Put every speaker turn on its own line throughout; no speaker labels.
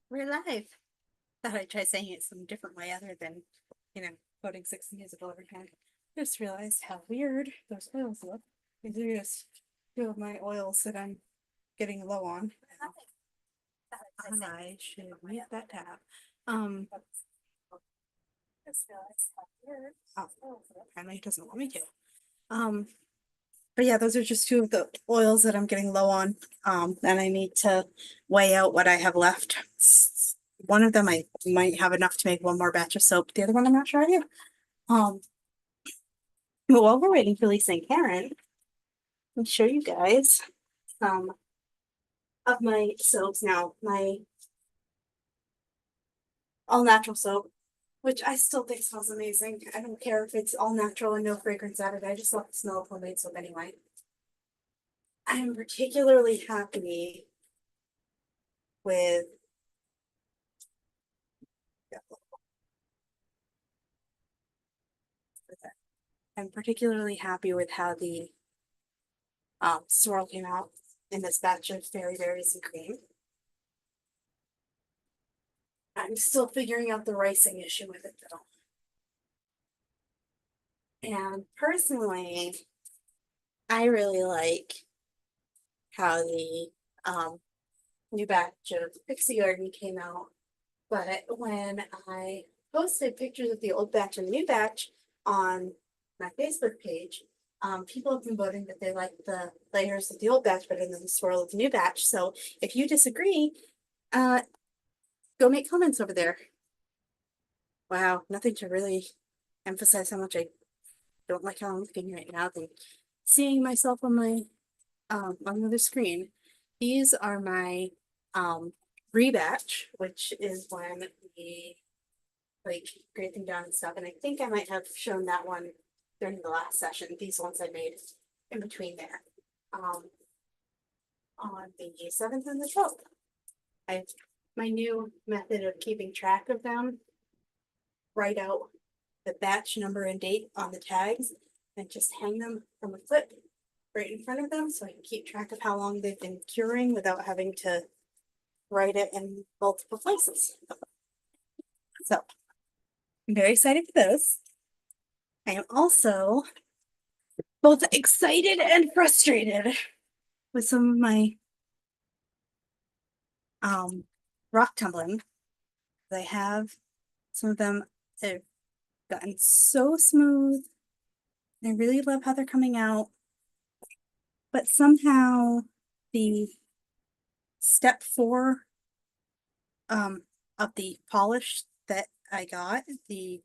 We're live. Thought I'd try saying it some different way other than, quoting Six Musical every time. Just realized how weird those oils look. These are just two of my oils that I'm getting low on. I should mute that tab. Apparently it doesn't want me to. But yeah, those are just two of the oils that I'm getting low on. And I need to weigh out what I have left. One of them I might have enough to make one more batch of soap. The other one I'm not sure I do. But while we're waiting for Lisa and Karen, let me show you guys some of my soaps now. My all natural soap, which I still think smells amazing. I don't care if it's all natural and no fragrance added. I just love the smell of homemade soap anyway. I'm particularly happy with how the swirl came out in this batch of Fairy Berries and Cream. I'm still figuring out the ricing issue with it though. And personally, I really like how the new batch of Pixie Garden came out. But when I posted pictures of the old batch and the new batch on my Facebook page, people have been voting that they like the layers of the old batch better than the swirl of the new batch. So if you disagree, go make comments over there. Wow, nothing to really emphasize how much I don't like how I'm looking right now than seeing myself on my on the screen. These are my rebatch, which is when we like grade them down and stuff. And I think I might have shown that one during the last session. These ones I made in between there. On the 7th and the 12th. I have my new method of keeping track of them. Write out the batch number and date on the tags and just hang them from a clip right in front of them so I can keep track of how long they've been curing without having to write it in multiple places. So I'm very excited for those. I am also both excited and frustrated with some of my rock tumbling. I have some of them that have gotten so smooth. I really love how they're coming out. But somehow the step 4 of the polish that I got, the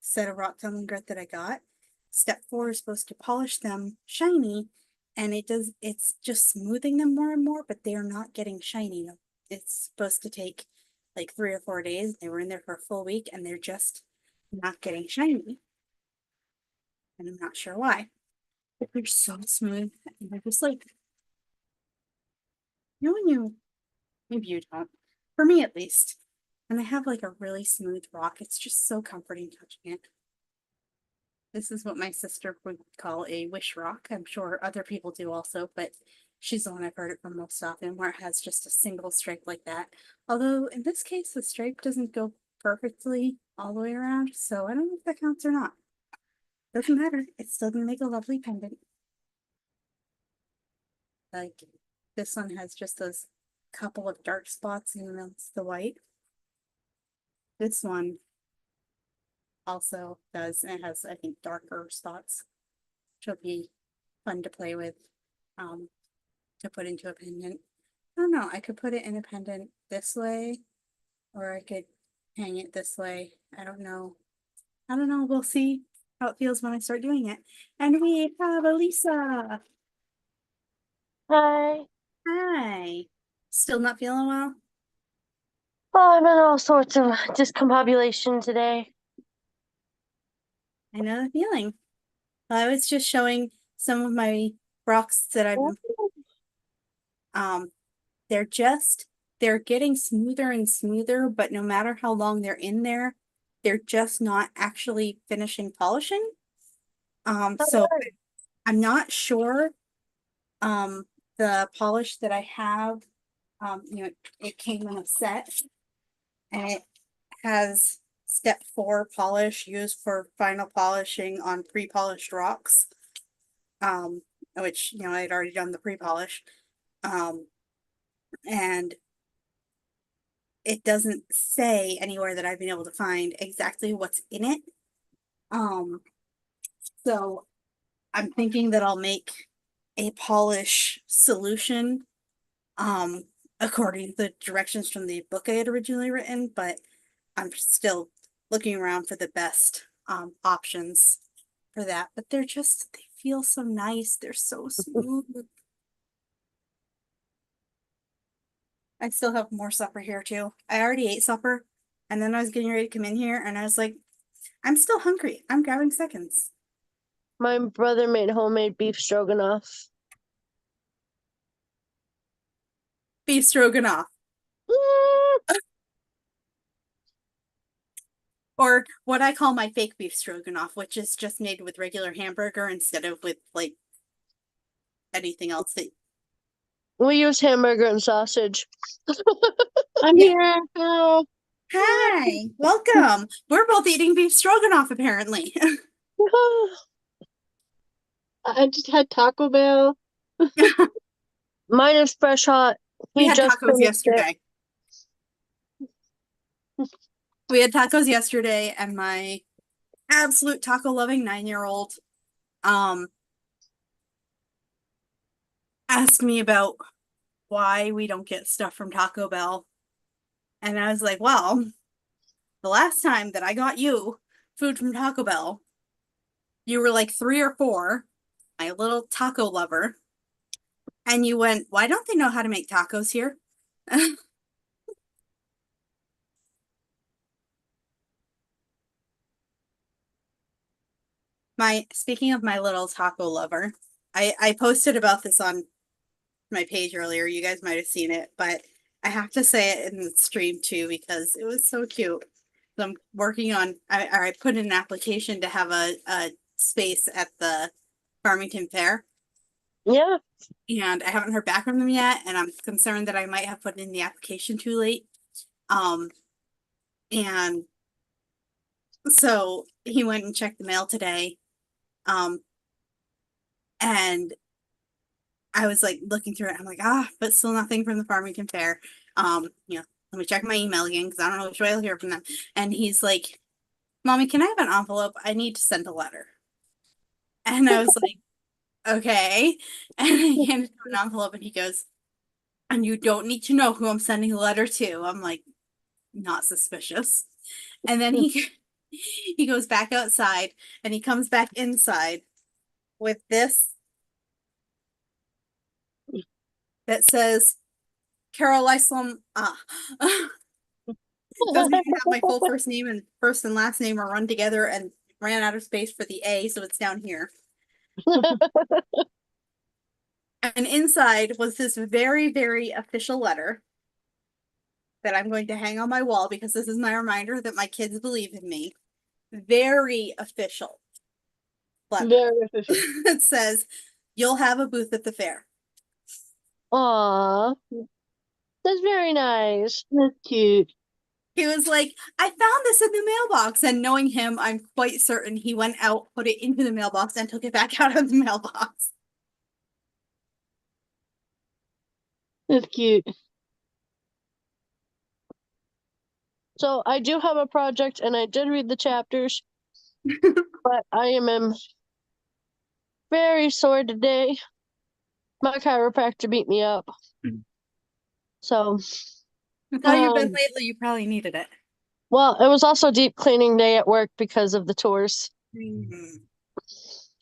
set of rock tumbling grit that I got, step 4 is supposed to polish them shiny, and it's just smoothing them more and more, but they are not getting shiny. It's supposed to take like 3 or 4 days. They were in there for a full week and they're just not getting shiny. And I'm not sure why. But they're so smooth and they're just like, maybe you don't. For me at least. And I have like a really smooth rock. It's just so comforting touching it. This is what my sister would call a wish rock. I'm sure other people do also, but she's the one I've heard it from most often, where it has just a single stripe like that. Although in this case, the stripe doesn't go perfectly all the way around, so I don't know if that counts or not. Doesn't matter. It's still gonna make a lovely pendant. Like this one has just those couple of dark spots and then it's the white. This one also does, and it has, I think, darker spots, which will be fun to play with, to put into a pendant. I don't know, I could put it in a pendant this way, or I could hang it this way. I don't know. We'll see how it feels when I start doing it. And we have Elisa.
Hi.
Hi. Still not feeling well?
Oh, I'm in all sorts of discombobulation today.
I know the feeling. I was just showing some of my rocks that I've been, um, they're getting smoother and smoother, but no matter how long they're in there, they're just not actually finishing polishing. So I'm not sure, the polish that I have It came in a set, and it has step 4 polish used for final polishing on pre-polished rocks. Which, I'd already done the pre-polish. And it doesn't say anywhere that I've been able to find exactly what's in it. So I'm thinking that I'll make a polish solution, according to the directions from the book I had originally written, but I'm still looking around for the best options for that. But they feel so nice. They're so smooth. I still have more supper here too. I already ate supper, and then I was getting ready to come in here, and I was like, I'm still hungry. I'm grabbing seconds.
My brother made homemade beef stroganoff.
Beef stroganoff. Or what I call my fake beef stroganoff, which is just made with regular hamburger instead of with like anything else that
We use hamburger and sausage.
I'm
Yeah.
here. Hello.
Hi, welcome. We're both eating beef stroganoff apparently.
I just had Taco Bell.
Mine is fresh hot.
We
He
had
just
tacos
finished it.
yesterday. We had tacos yesterday, and my absolute taco loving 9-year-old asked me about why we don't get stuff from Taco Bell. And I was like, well, the last time that I got you food from Taco Bell, you were like 3 or 4, my little taco lover. And you went, why don't they know how to make tacos here? Speaking of my little taco lover, I posted about this on my page earlier. You guys might have seen it, but I have to say it in the stream too because it was so cute. So I'm working on, I put in an application to have a space at the Farmington Fair,
Yeah.
and I haven't heard back from them yet, and I'm concerned that I might have put in the application too late. And so he went and checked the mail today. And I was like looking through it. I'm like, but still nothing from the Farmington Fair. Let me check my email again because I don't know which way I'll hear from them. And he's like, Mommy, can I have an envelope? I need to send a letter. And I was like, okay. And I handed him an envelope, and he goes, and you don't need to know who I'm sending a letter to. I'm like, not suspicious. And then he goes back outside, and he comes back inside with this that says Carol Islom. Doesn't even have my full first and last name are run together, and ran out of space for the A, so it's down here. And inside was this very, very official letter that I'm going to hang on my wall because this is my reminder that my kids believe in me. Very official letter.
Very official.
It says, you'll have a booth at the fair.
Aw. That's very nice.
That's cute.
He was like, I found this in the mailbox. And knowing him, I'm quite certain he went out, put it into the mailbox, and took it back out of the mailbox.
That's cute.
So I do have a project, and I did read the chapters, but I am very sore today. My chiropractor beat me up. So,
How you've been lately, you probably needed it.
well, it was also deep cleaning day at work because of the tours.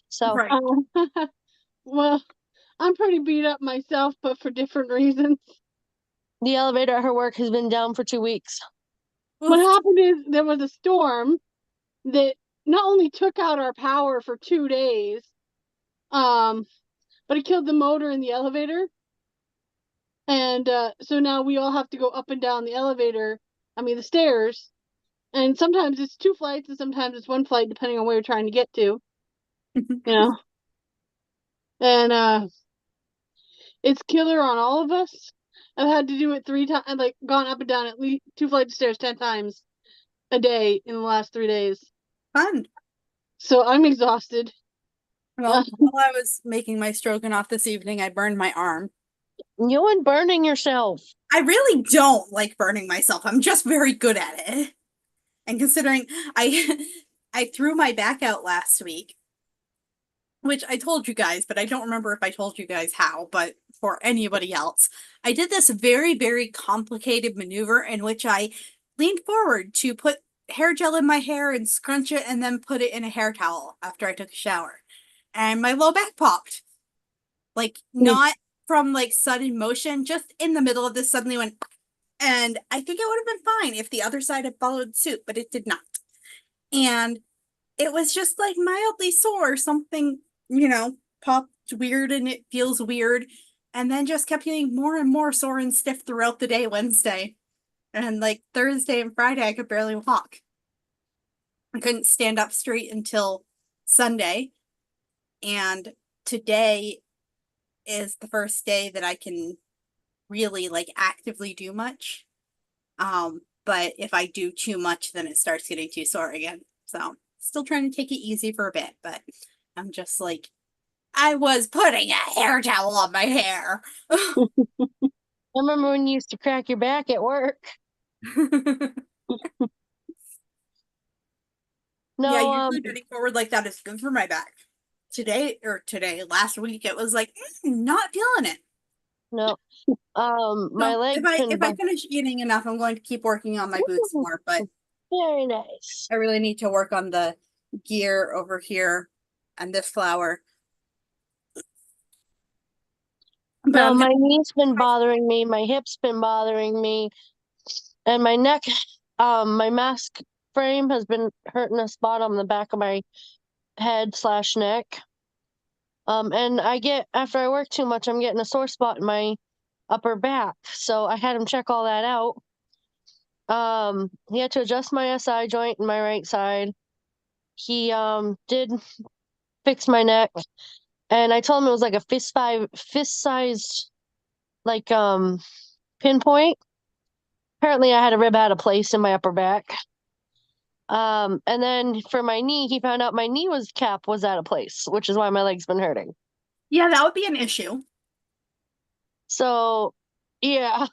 So,
Right.
Well, I'm pretty beat up myself, but for different reasons.
the elevator at her work has been down for 2 weeks.
What happened is there was a storm that not only took out our power for 2 days, but it killed the motor in the elevator. And so now we all have to go up and down the stairs. And sometimes it's 2 flights and sometimes it's 1 flight, depending on where you're trying to get to. And it's killer on all of us. I've had to do it 3 times, like gone up and down at least 2 flights of stairs 10 times a day in the last 3 days.
Fun.
So I'm exhausted.
Well, while I was making my stroganoff this evening, I burned my arm.
You and burning yourself.
I really don't like burning myself. I'm just very good at it. And considering I I threw my back out last week, which I told you guys, but I don't remember if I told you guys how, but for anybody else, I did this very, very complicated maneuver in which I leaned forward to put hair gel in my hair and scrunch it and then put it in a hair towel after I took a shower. And my low back popped. Like, not from like sudden motion, just in the middle of this suddenly went, and I think it would have been fine if the other side had followed suit, but it did not. And it was just like mildly sore, something, popped weird and it feels weird. And then just kept getting more and more sore and stiff throughout the day Wednesday. And like Thursday and Friday, I could barely walk. I couldn't stand up straight until Sunday. And today is the first day that I can really like actively do much. But if I do too much, then it starts getting too sore again. So still trying to take it easy for a bit, but I'm just like, I was putting a hair towel on my hair.
I remember when you used to crack your back at work. No,
yeah, usually bending forward like that is good for my back. Last week, it was like, not feeling it.
no. My
So
leg.
if I finish eating enough, I'm going to keep working on my boots more, but
Very nice.
I really need to work on the gear over here and this flower. But
No,
I'm
my
gonna-
knee's been bothering me, my hip's been bothering me, and my neck, my mask frame has been hurting a spot on the back of my head/neck. And after I work too much, I'm getting a sore spot in my upper back. So I had him check all that out. He had to adjust my SI joint in my right side. He did fix my neck, and I told him it was like a fist-sized like pinpoint. Apparently I had a rib out of place in my upper back. And then for my knee, he found out my knee cap was out of place, which is why my leg's been hurting.
Yeah, that would be an issue.
So yeah.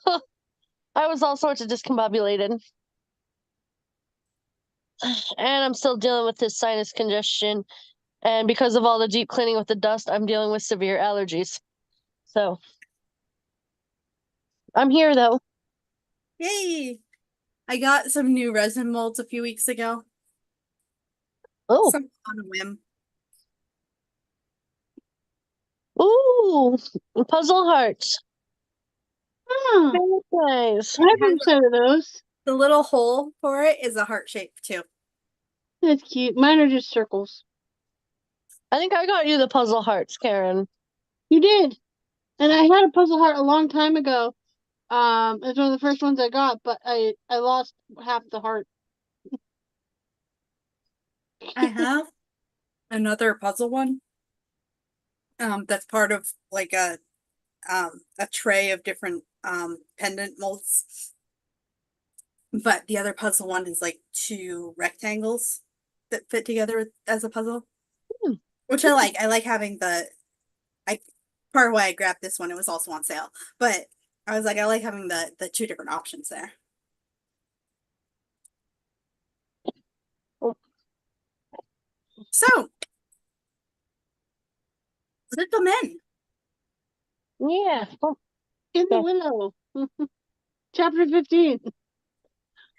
I was all sorts of discombobulated. And I'm still dealing with this sinus congestion. And because of all the deep cleaning with the dust, I'm dealing with severe allergies. So I'm here though.
Yay! I got some new resin molds a few weeks ago.
Oh,
Some on a whim.
ooh, puzzle hearts.
Huh.
Very nice.
I haven't seen of those.
The little hole for it is a heart shape too.
That's cute. Mine are just circles.
I think I got you the puzzle hearts, Karen.
You did. And I had a puzzle heart a long time ago. It's one of the first ones I got, but I lost half the heart.
I have another puzzle one. That's part of like a tray of different pendant molds. But the other puzzle one is like 2 rectangles that fit together as a puzzle. Which I like. I like having part of why I grabbed this one, it was also on sale. But I was like, I like having the 2 different options there. So, little men.
Yeah. Oh,
In the
Yeah.
willow. Chapter 15.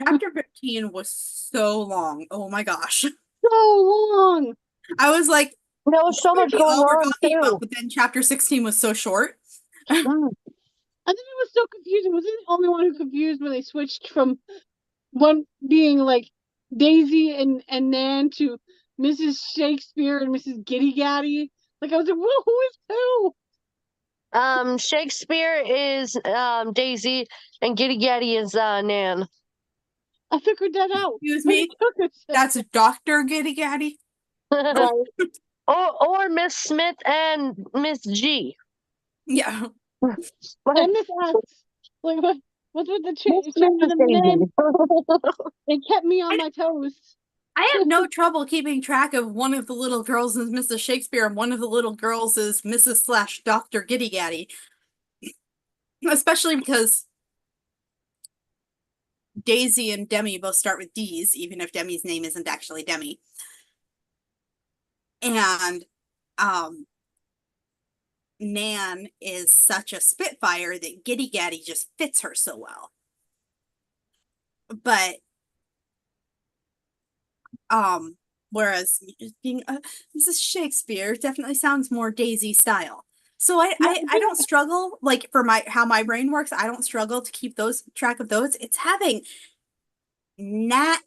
Chapter 15 was so long. Oh my gosh.
So long.
I was like,
there was so much
we
going
all were
on
talking
too.
about, but then chapter 16 was so short.
Mm.
I think it was so confusing. Was I the only one who confused when they switched from one being like Daisy and Nan to Mrs. Shakespeare and Mrs. Giddy Gaddy? Like I was like, well, who is who?
Shakespeare is Daisy and Giddy Gaddy is Nan.
I figured that out.
Excuse
But
me.
it took a second.
That's Dr. Giddy Gaddy.
Right.
or Miss Smith and Miss G.
Yeah.
And Miss S. Like what's with the
What's
changing
Mrs.
the name?
Daisy?
It kept me on my toes.
I have no trouble keeping track of one of the little girls is Mrs. Shakespeare and one of the little girls is Mrs. slash Dr. Giddy Gaddy. Especially because Daisy and Demi both start with D's, even if Demi's name isn't actually Demi. And Nan is such a spitfire that Giddy Gaddy just fits her so well. But whereas being Mrs. Shakespeare definitely sounds more Daisy style. So I don't struggle like for how my brain works. I don't struggle to keep those track of those. It's having Nat,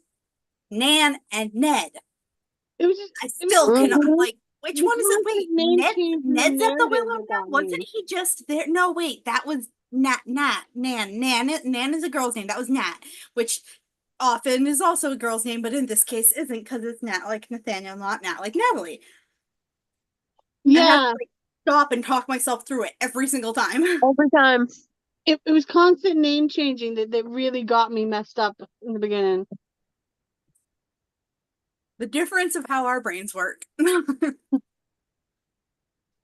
Nan, and Ned.
It was just
I still cannot. I'm like, which
the
one is it?
constant
Wait,
name
Ned.
change in the
Ned's at the
narrative
Willow
that
now.
got
Wasn't
me.
he just there? No, wait, that was Nan. Nan is a girl's name. That was Nat, which often is also a girl's name, but in this case isn't because it's Nat like Nathaniel, not Nat like Natalie. I have
Yeah,
to like, stop and talk myself through it every single time.
Every time.
it was constant name changing that really got me messed up in the beginning.
The difference of how our brains work.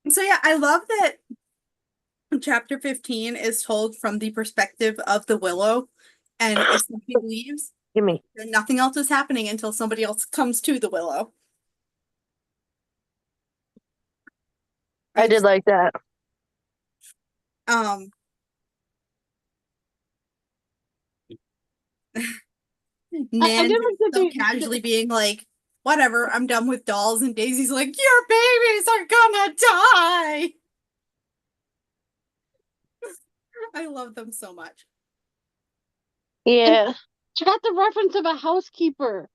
So yeah, I love that chapter 15 is told from the perspective of the Willow, and if somebody leaves,
Gimme.
then nothing else is happening until somebody else comes to the Willow.
I did like that.
Nan
did
just
like that
so
they-
casually being like, whatever, I'm done with dolls, and Daisy's like, your babies are gonna die. I love them so much.
Yeah.
I got the reference of a housekeeper.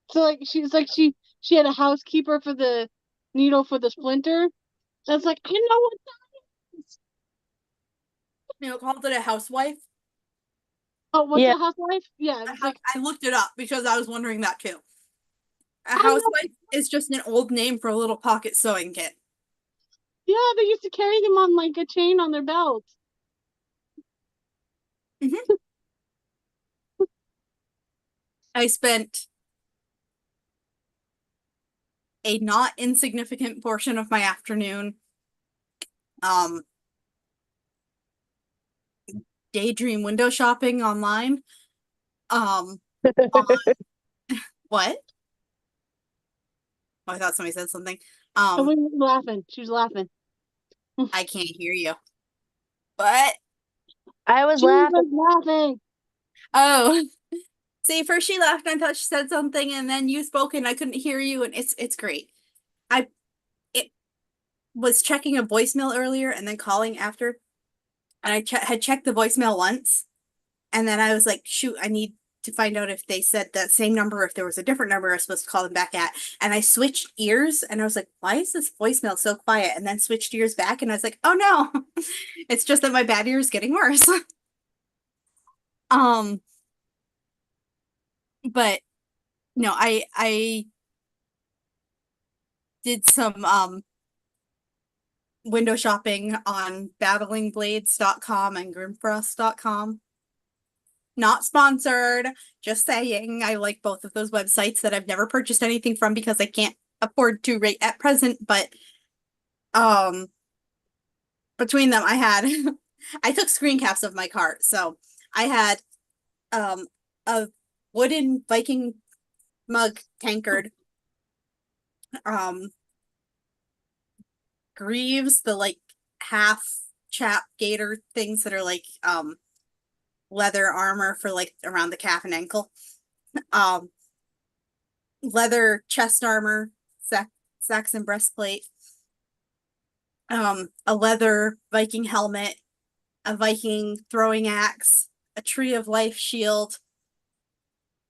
So like she had a housekeeper for the needle for the splinter. That's like I know what
You know, called it a housewife.
oh what's
Yeah.
a housewife? Yeah, it's like
I looked it up because I was wondering that too. A
know.
housewife is just an old name for a little pocket sewing kit.
yeah, they used to carry them on like a chain on their belt.
I spent a not insignificant portion of my afternoon daydream window shopping online. On- what? Oh, I thought somebody said something.
And we were laughing. She was laughing.
I can't hear you. But
I was
She was
laughing.
like laughing.
oh, see, first she laughed and I thought she said something, and then you spoke and I couldn't hear you, and it's great. It was checking a voicemail earlier and then calling after, and I had checked the voicemail once, and then I was like, shoot, I need to find out if they said that same number, if there was a different number I was supposed to call them back at. And I switched ears and I was like, why is this voicemail so quiet? And then switched ears back and I was like, oh no, it's just that my bad ear is getting worse. But no, I did some window shopping on battlingblades.com and grimfrost.com. Not sponsored, just saying. I like both of those websites that I've never purchased anything from because I can't afford to right at present, but between them I had I took screen caps of my cart. So I had a wooden Viking mug tankard, greaves, the like half chap gator things that are like leather armor for like around the calf and ankle, leather chest armor, Saxon breastplate, a leather Viking helmet, a Viking throwing axe, a tree of life shield,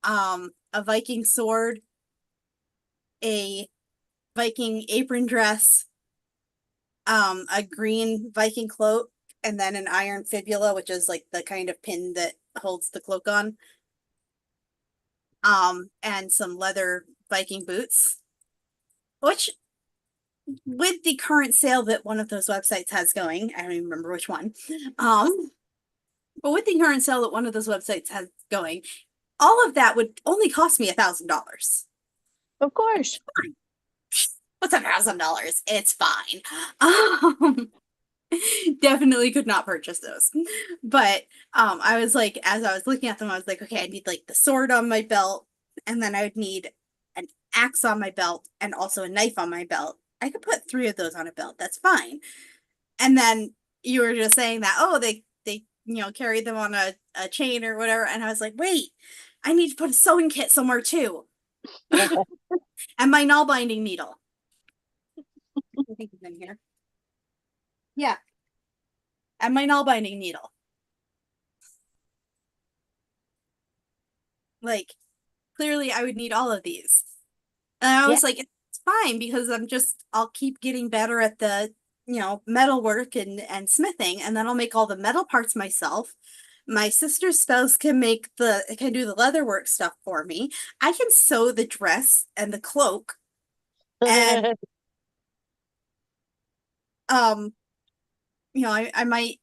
a Viking sword, a Viking apron dress, a green Viking cloak, and then an iron fibula, which is like the kind of pin that holds the cloak on. And some leather Viking boots, which with the current sale that one of those websites has going, I don't even remember which one, But with the current sale that one of those websites has going, all of that would only cost me $1,000.
Of course.
What's $1,000? It's fine. Um, definitely could not purchase those. But I was like, as I was looking at them, I was like, okay, I need like the sword on my belt, and then I would need an axe on my belt and also a knife on my belt. I could put 3 of those on a belt. That's fine. And then you were just saying that, oh, they carry them on a chain or whatever. And I was like, wait, I need to put a sewing kit somewhere too. And my nail binding needle. I think it's in here. Yeah. And my nail binding needle. Like, clearly I would need all of these. And I was like, it's fine because I'll keep getting better at the, metal work and smithing, and then I'll make all the metal parts myself. My sister's spouse can do the leather work stuff for me. I can sew the dress and the cloak. And I might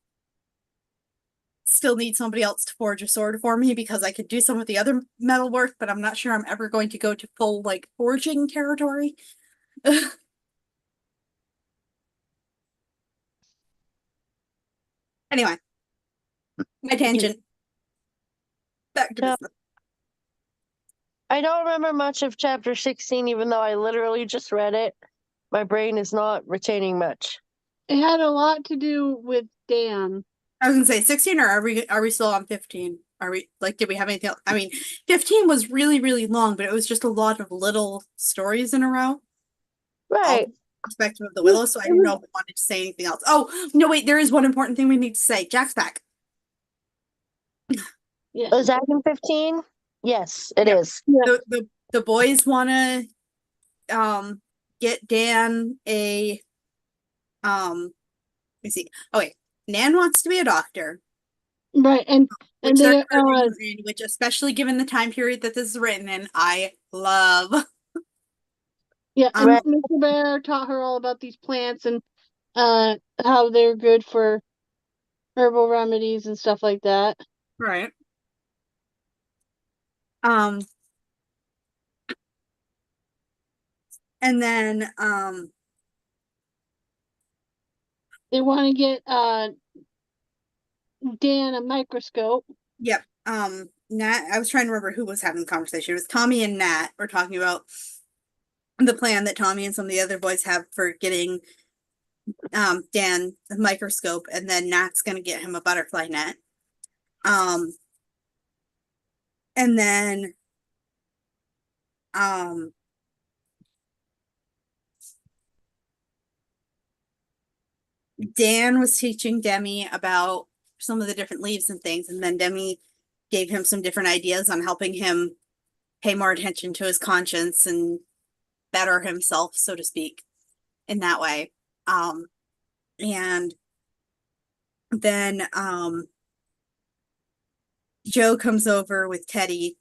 still need somebody else to forge a sword for me because I could do some of the other metal work, but I'm not sure I'm ever going to go to full like forging territory. Anyway, my tangent. Back to
Yeah.
business.
I don't remember much of chapter 16, even though I literally just read it. My brain is not retaining much.
It had a lot to do with Dan.
I was gonna say 16, or are we still on 15? Are we like, did we have anything else? I mean, 15 was really, really long, but it was just a lot of little stories in a row.
Right.
Perspective of the Willow, so I didn't know if we wanted to say anything else. Oh, no, wait, there is one important thing we need to say. Jack's back.
Yeah.
Is that in 15? Yes, it
Yep.
is.
Yeah.
The boys want to get Dan a let me see. Oh wait, Nan wants to be a doctor,
Right. And
which
they
they're currently in, which, especially given the time period that this is written in, I love.
yeah, and
Right.
Mr. Bear taught her all about these plants and how they're good for herbal remedies and stuff like that.
Right. And then
They want to get Dan a microscope.
yep. Nat, I was trying to remember who was having the conversation. It was Tommy and Nat were talking about the plan that Tommy and some of the other boys have for getting Dan a microscope, and then Nat's gonna get him a butterfly net. And then Dan was teaching Demi about some of the different leaves and things, and then Demi gave him some different ideas on helping him pay more attention to his conscience and better himself, so to speak, in that way. And then Joe comes over with Teddy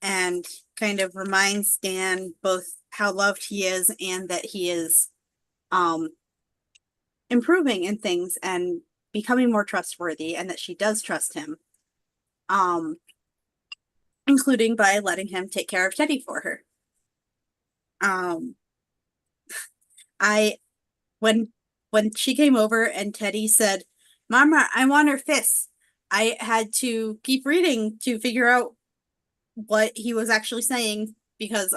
and kind of reminds Dan both how loved he is and that he is improving in things and becoming more trustworthy, and that she does trust him, including by letting him take care of Teddy for her. When she came over and Teddy said, "Mama, I want her fists," I had to keep reading to figure out what he was actually saying, because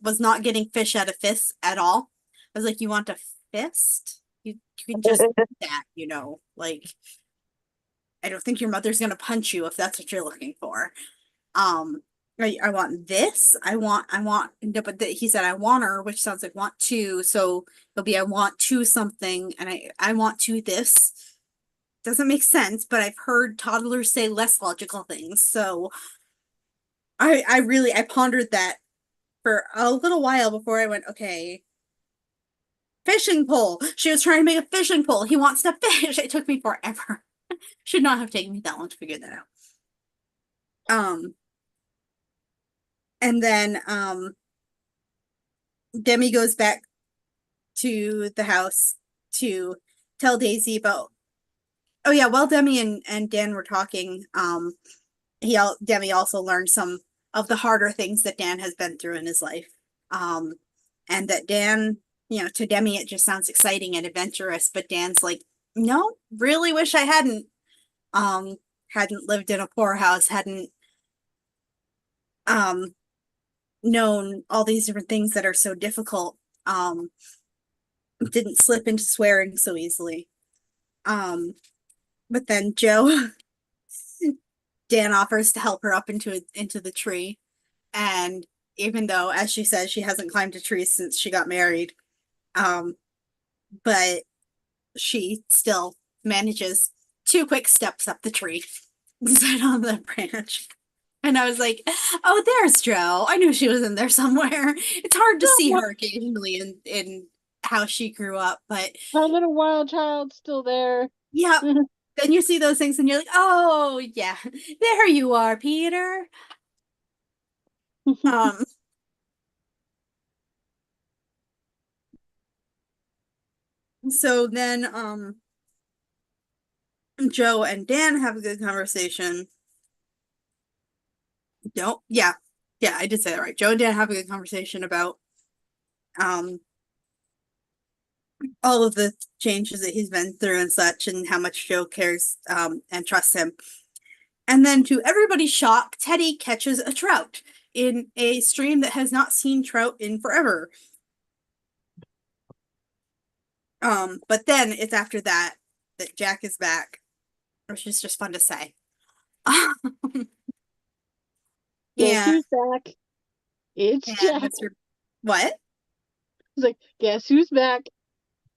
was not getting fish out of fists at all. I was like, "You want a fist? You can just do that, like, I don't think your mother's gonna punch you if that's what you're looking for. I want this. I want, no, but he said, I want her, which sounds like want to. So it'll be, I want to something. And I want to this. Doesn't make sense, but I've heard toddlers say less logical things. So I pondered that for a little while before I went, okay, fishing pole. She was trying to make a fishing pole. He wants to fish. It took me forever. Should not have taken me that long to figure that out. And then Demi goes back to the house to tell Daisy about Oh yeah, while Demi and Dan were talking, Demi also learned some of the harder things that Dan has been through in his life. And that Dan, to Demi it just sounds exciting and adventurous, but Dan's like, no, really wish I um, hadn't lived in a poorhouse, hadn't um known all these different things that are so difficult, didn't slip into swearing so easily. But then Joe, Dan offers to help her up into the tree. And even though, as she says, she hasn't climbed a tree since she got married, but she still manages 2 quick steps up the tree, sit on the branch. And I was like, oh, there's Joe. I knew she was in there somewhere. It's hard to see her occasionally in how she grew up, but
Our little wild child's still there.
yeah. Then you see those things and you're like, oh yeah, there you are, Peter. Um, so then Joe and Dan have a good conversation. Don't Yeah. Yeah, I did say that right. Joe and Dan have a good conversation about um all of the changes that he's been through and such, and how much Joe cares and trusts him. And then, to everybody's shock, Teddy catches a trout in a stream that has not seen trout in forever. But then it's after that that Jack is back, which is just fun to say.
Guess
And,
who's back? It's
and
Jack.
Mr. What?
It's like, guess who's back?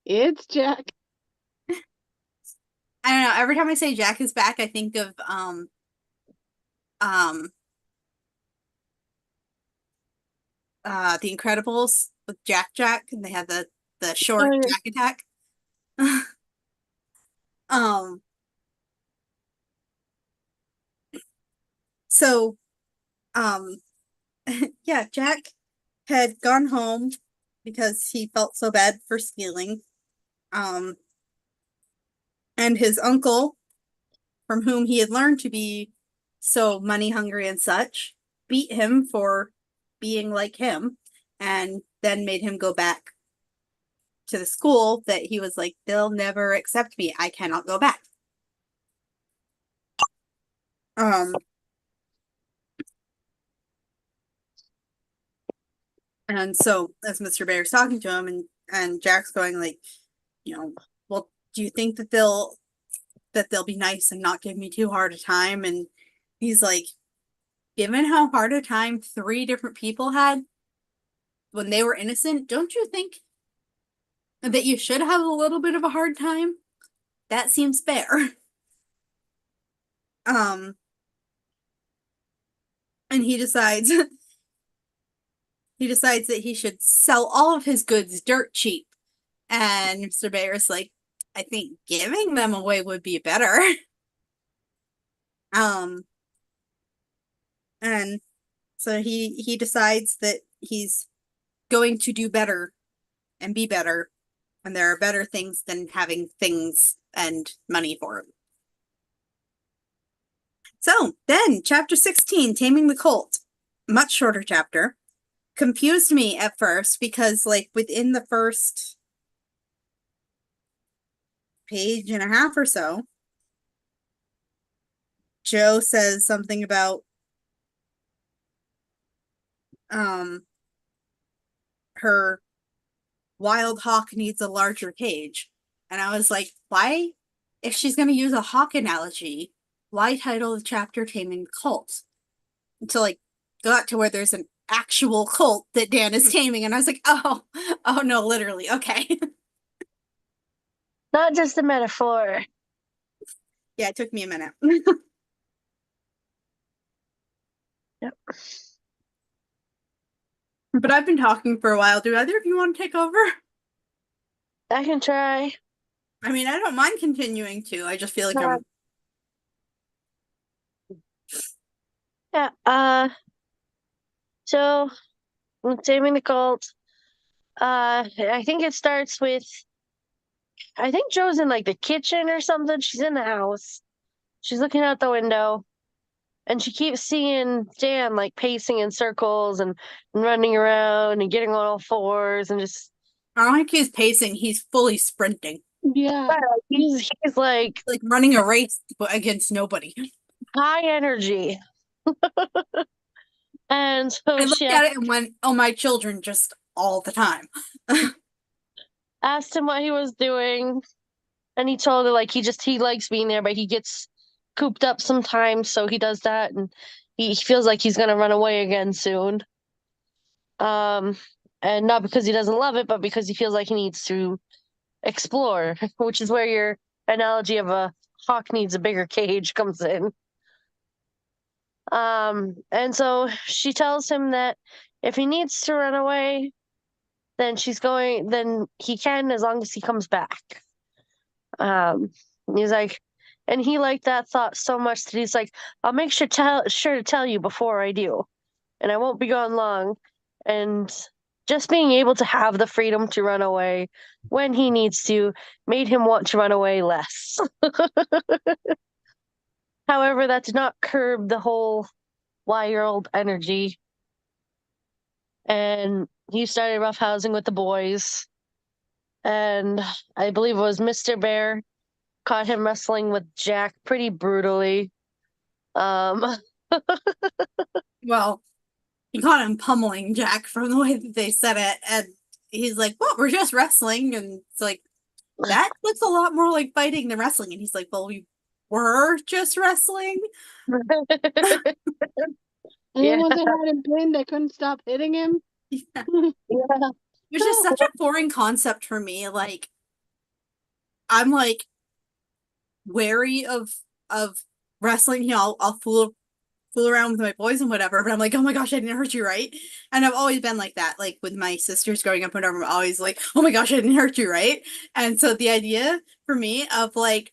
It's Jack.
I don't know. Every time I say Jack is back, I think of um The Incredibles with Jack, and they had the short
Oh, yeah.
Jack attack. um so um yeah, Jack had gone home because he felt so bad for stealing. Um and his uncle, from whom he had learned to be so money hungry and such, beat him for being like him, and then made him go back to the school that he was like, they'll never accept me. I cannot go back. Um, and so as Mr. Bear's talking to him, and Jack's going like, well, do you think that they'll be nice and not give me too hard a time? And he's like, given how hard a time 3 different people had when they were innocent, don't you think that you should have a little bit of a hard time? That seems fair. Um, and he decides that he should sell all of his goods dirt cheap. And Mr. Bear's like, I think giving them away would be better. Um, and so he decides that he's going to do better and be better, and there are better things than having things and money for him. So then, chapter 16, Taming the Colt, much shorter chapter, confused me at first because, like, within the first page and a half or so, Joe says something about her wild hawk needs a larger cage. And I was like, why, if she's going to use a hawk analogy, why title the chapter Taming the Colt? Until I got to where there's an actual colt that Dan is taming, and I was like, oh no, literally, okay.
Not just a metaphor.
Yeah, it took me a minute.
Yep.
But I've been talking for a while. Do either of you want to take over?
I can try.
I mean, I don't mind continuing to. I just feel like I'm.
Yeah. So with Taming the Colt, I think it starts with I think Joe's in like the kitchen or something. She's in the house. She's looking out the window and she keeps seeing Dan like pacing in circles and running around and getting on all fours and just
I don't think he's pacing, he's fully sprinting.
Yeah.
he's like
Like running a race against nobody.
high energy. And so
I looked
she
at it and went, oh, my children, just all the time.
asked him what he was doing, and he told her like he likes being there, but he gets cooped up sometimes, so he does that, and he feels like he's gonna run away again soon. And not because he doesn't love it, but because he feels like he needs to explore, which is where your analogy of a hawk needs a bigger cage comes in. And so she tells him that if he needs to run away, then then he can, as long as he comes back. He's like, and he liked that thought so much that he's like, I'll make sure to tell you before I do, and I won't be gone long. And just being able to have the freedom to run away when he needs to made him want to run away less. However, that did not curb the whole wild energy. And he started roughhousing with the boys. And I believe it was Mr. Bear caught him wrestling with Jack pretty brutally.
Well, he caught him pummeling Jack from the way that they said it, and he's like, well, we're just wrestling, and it's like, that looks a lot more like fighting than wrestling, and he's like, well, we were just wrestling.
And
Yeah.
then once they had him pinned, they couldn't stop hitting him.
Yeah.
Yeah.
Which is such a foreign concept for me. Like, I'm like wary of wrestling. You know, I'll fool around with my boys and whatever, but I'm like, oh my gosh, I didn't hurt you, right? And I've always been like that. Like with my sisters growing up, whatever, I'm always like, oh my gosh, I didn't hurt you, right? And so the idea for me of like,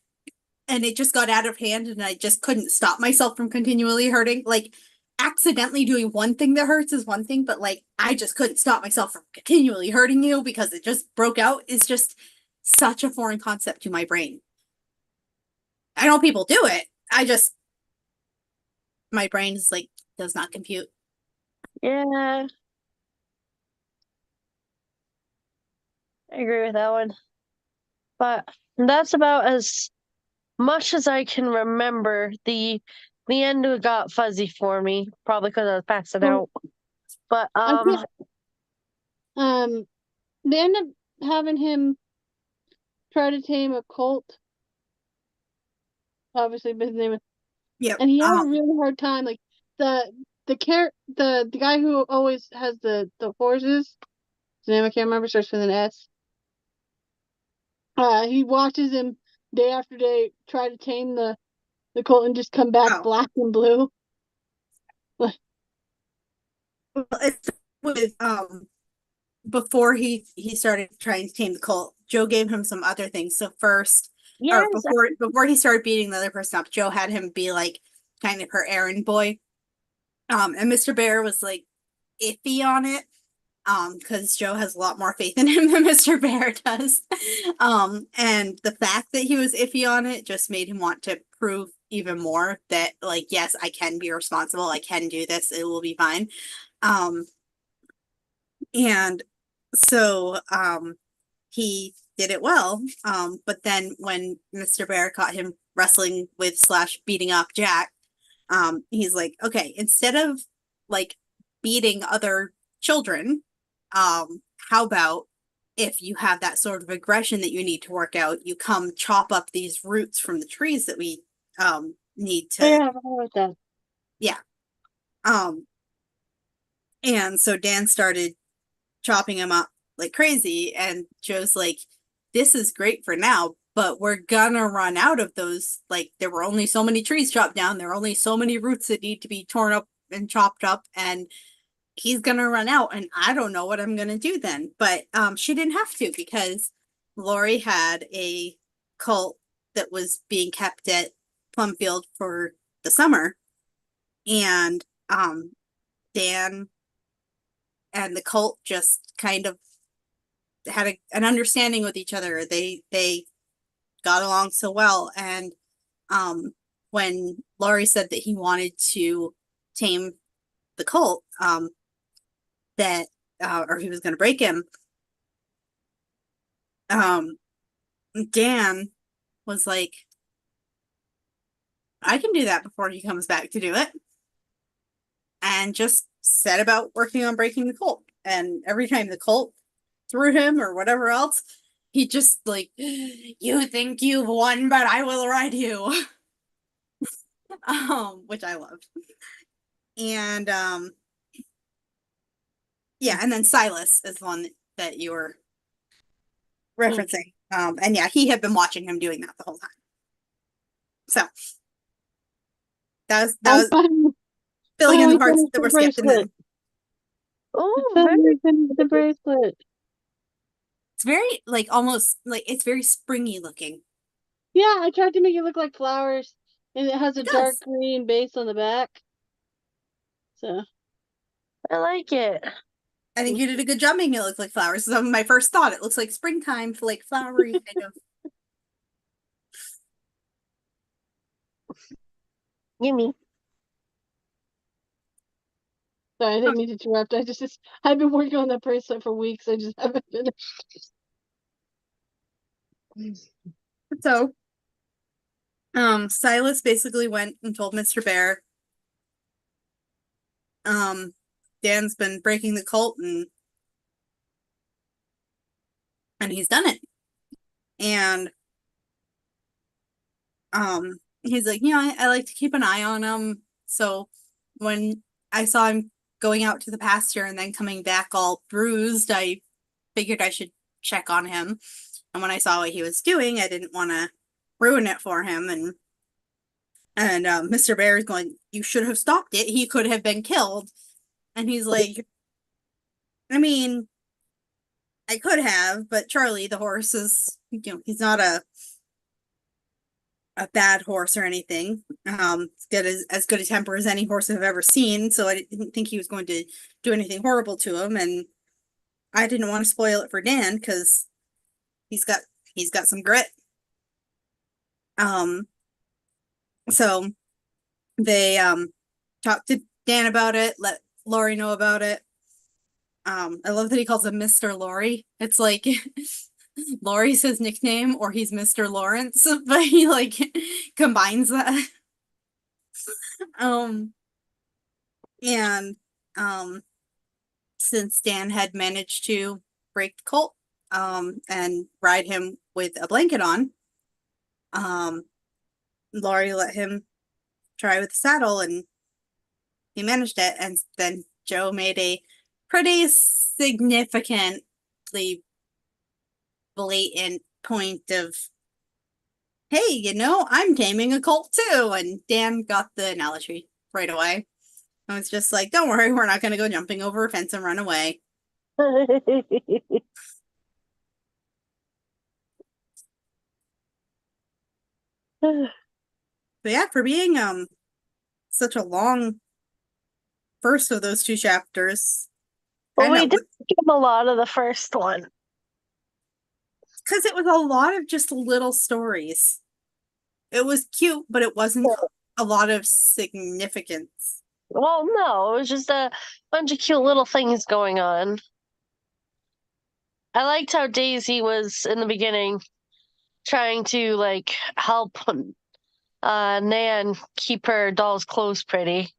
and it just got out of hand, and I just couldn't stop myself from continually hurting. Like, accidentally doing one thing that hurts is one thing, but like I just couldn't stop myself from continually hurting you because it just broke out. It's just such a foreign concept to my brain. I know people do it. My brain is like, does not compute.
Yeah. I agree with that one. But that's about as much as I can remember. The end got fuzzy for me, probably because I was passing out. But
They end up having him try to tame a colt. Obviously, but his name is,
Yeah.
and he had a really hard time. Like the guy who always has the horses. His name I can't remember. Starts with an S. He watches him day after day try to tame the colt and just come back black and blue.
Well, it's with before he started trying to tame the colt, Joe gave him some other things. So first,
yes,
or before he started beating the other person up, Joe had him be like kind of her errand boy. And Mr. Bear was like iffy on it. Because Joe has a lot more faith in him than Mr. Bear does. And the fact that he was iffy on it just made him want to prove even more that, like, yes, I can be responsible. I can do this. It will be fine. And so, he did it well. But then when Mr. Bear caught him wrestling with / beating up Jack, he's like, okay, instead of like beating other children, how about if you have that sort of aggression that you need to work out, you come chop up these roots from the trees that we need to.
Yeah, I with that.
Yeah. And so Dan started chopping him up like crazy, and Joe's like, this is great for now, but we're gonna run out of those. Like, there were only so many trees chopped down, there are only so many roots that need to be torn up and chopped up, and he's gonna run out, and I don't know what I'm gonna do then. But she didn't have to, because Lori had a cult that was being kept at Plumfield for the summer, and Dan and the cult just kind of had an understanding with each other. They got along so well. And when Laurie said that he wanted to tame the Colt, that or he was going to break him, Dan was like, I can do that before he comes back to do it. And just set about working on breaking the Colt. And every time the Colt threw him or whatever else, he just like, you think you've won, but I will ride you. Which I loved. And yeah, and then Silas is the one that you were referencing. And yeah, he had been watching him doing that the whole time. So that was filling in the parts that were skipped. And then
Oh, very
the bracelet.
it's very like almost like it's very springy looking.
Yeah, I tried to make it look like flowers, and it has a
It
dark
does.
green base on the back. So
I like it.
I think you did a good job making it look like flowers. So my first thought, it looks like springtime, like flowery kind of.
Gimme.
sorry, I didn't mean to interrupt. I've been working on that bracelet for weeks. I just haven't finished.
So, Silas basically went and told Mr. Bear, Dan's been breaking the Colt and he's done it. And, he's like, I like to keep an eye on him. So when I saw him going out to the pasture and then coming back all bruised, I figured I should check on him. And when I saw what he was doing, I didn't want to ruin it for him. And Mr. Bear is going, you should have stopped it. He could have been killed. And he's like, I mean, I could have, but Charlie, the horse, is, he's not a bad horse or anything. As good a temper as any horse I've ever seen. So I didn't think he was going to do anything horrible to him. And I didn't want to spoil it for Dan because he's got some grit. So they talked to Dan about it, let Laurie know about it. I love that he calls him Mr. Laurie. It's like Laurie's his nickname or he's Mr. Lawrence, but he like combines that. And since Dan had managed to break the Colt and ride him with a blanket on, Laurie let him try with the saddle and he managed it. And then Joe made a pretty significantly blatant point of, hey, I'm taming a Colt too. And Dan got the analogy right away. I was just like, don't worry, we're not going to go jumping over a fence and run away. So yeah, for being such a long first of those two chapters.
Well, we did skip a lot of the first one.
Because it was a lot of just little stories. It was cute, but it wasn't a lot of significance.
Well, no, it was just a bunch of cute little things going on. I liked how Daisy was in the beginning trying to like help Nan keep her doll's clothes pretty.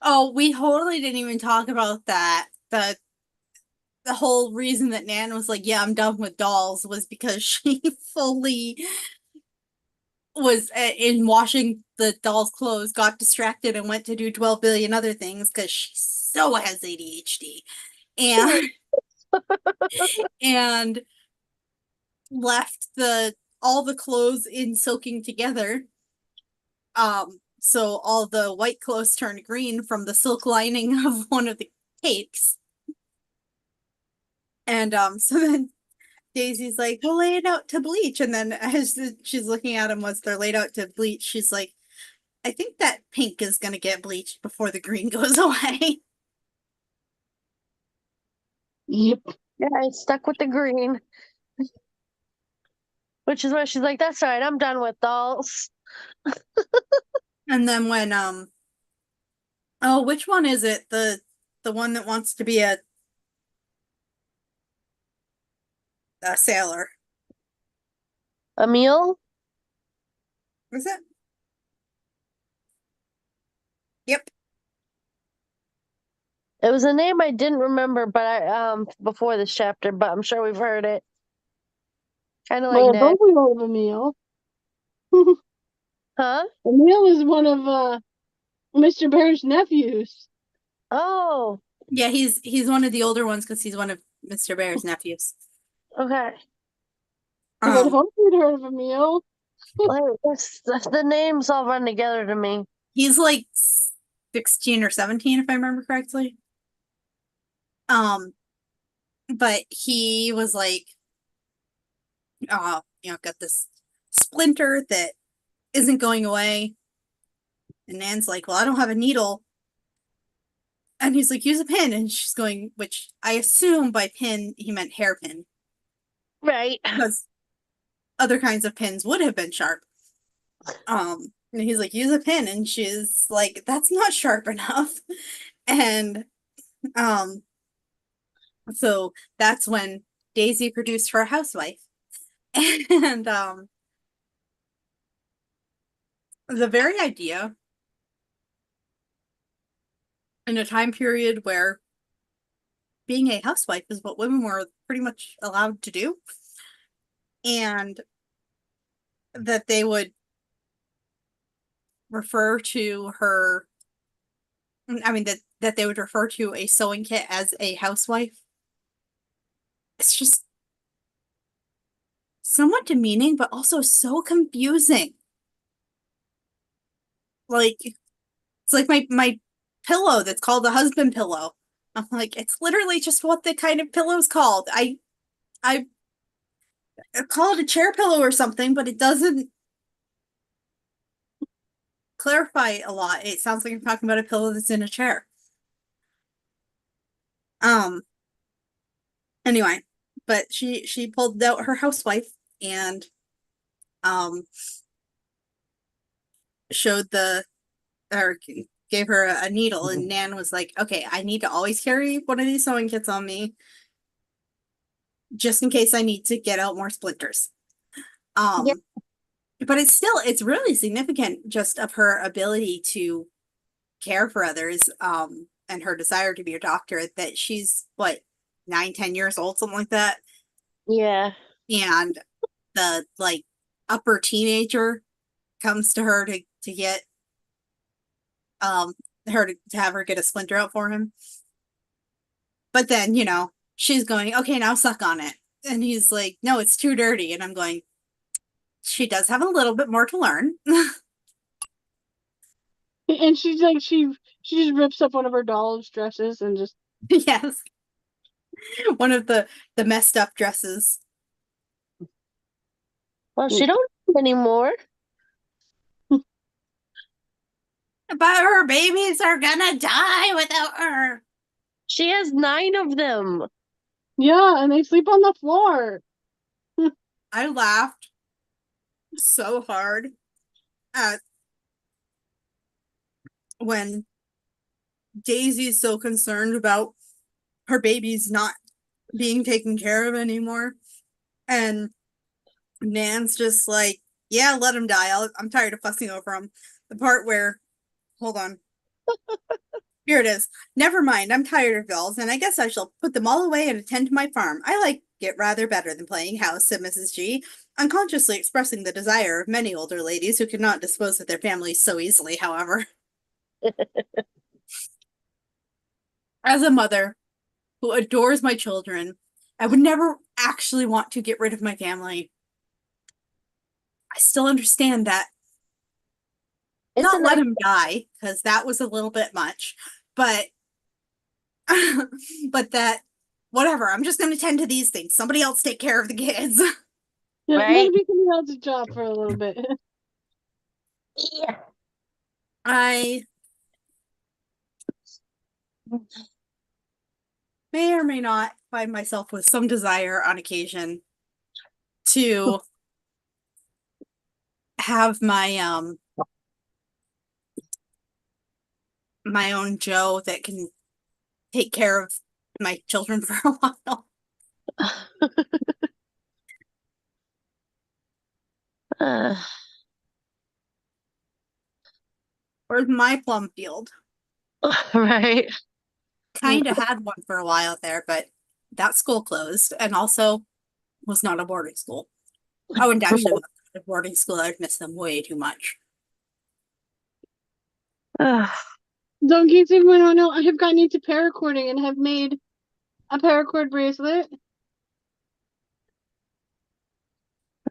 Oh, we totally didn't even talk about that. The whole reason that Nan was like, yeah, I'm done with dolls was because she fully was in washing the doll's clothes, got distracted and went to do 12 billion other things because she so has ADHD. And and left all the clothes in soaking together. So all the white clothes turned green from the silk lining of one of the cakes. And so then Daisy's like, we'll lay it out to bleach. And then as she's looking at him once they're laid out to bleach, she's like, I think that pink is going to get bleached before the green goes away.
Yep.
Yeah, I stuck with the green. Which is why she's like, that's all right, I'm done with dolls.
And then when oh, which one is it? The one that wants to be a sailor.
Emil?
Is it? Yep.
It was a name I didn't remember, but I before this chapter, but I'm sure we've heard it. Kind of like
Well,
Ned.
both we heard of Emil.
Huh?
Emil is one of Mr. Bear's nephews.
Oh,
Yeah, he's one of the older ones because he's one of Mr. Bear's nephews.
okay.
I would
Um,
hope you'd heard of Emil.
Like, the names all run together to me.
he's like 16 or 17, if I remember correctly. But he was like, got this splinter that isn't going away. And Nan's like, well, I don't have a needle. And he's like, use a pin. And she's going, which I assume by pin, he meant hairpin.
Right.
Because other kinds of pins would have been sharp. And he's like, use a pin. And she's like, that's not sharp enough. And so that's when Daisy produced her housewife. And the very idea in a time period where being a housewife is what women were pretty much allowed to do, and that they would refer to her, I mean, that they would refer to a sewing kit as a housewife. It's just somewhat demeaning, but also so confusing. Like, it's like my pillow that's called a husband pillow. I'm like, it's literally just what the kind of pillow's called. I call it a chair pillow or something, but it doesn't clarify a lot. It sounds like you're talking about a pillow that's in a chair. Anyway, but she pulled out her housewife and showed the or gave her a needle, and Nan was like, okay, I need to always carry one of these sewing kits on me just in case I need to get out more splinters.
Yeah.
But it's really significant just of her ability to care for others, and her desire to be a doctor, that she's what, 9, 10 years old, something like that.
Yeah.
And the like upper teenager comes to her to get her to have her get a splinter out for him. But then, she's going, okay, now suck on it. And he's like, no, it's too dirty. And I'm going, she does have a little bit more to learn.
And she's like, she just rips up one of her doll's dresses and just
Yes. One of the messed up dresses.
Well, she don't have anymore.
But her babies are gonna die without her.
She has 9 of them.
yeah, and they sleep on the floor.
I laughed so hard at when Daisy's so concerned about her babies not being taken care of anymore. And Nan's just like, yeah, let him die. I'm tired of fussing over him. The part where, hold on. Here it is. Never mind, I'm tired of dolls, and I guess I shall put them all away and attend to my farm. I like it rather better than playing house, said Mrs. G, unconsciously expressing the desire of many older ladies who could not dispose of their families so easily, however. As a mother who adores my children, I would never actually want to get rid of my family. I still understand that.
It's
Not
a
let
nice,
him die, because that was a little bit much, but but that, whatever, I'm just going to tend to these things. Somebody else take care of the kids.
Yeah, let
right?
it be somebody else's job for a little bit.
Yeah.
I may or may not find myself with some desire on occasion to have my own Joe that can take care of my children for a while.
Uh,
Or my plum field.
right.
Kind of had one for a while there, but that school closed and also was not a boarding school. I wouldn't actually want a boarding school. I'd miss them way too much.
So in case anyone don't know, I have gotten into paracording and have made a paracord bracelet.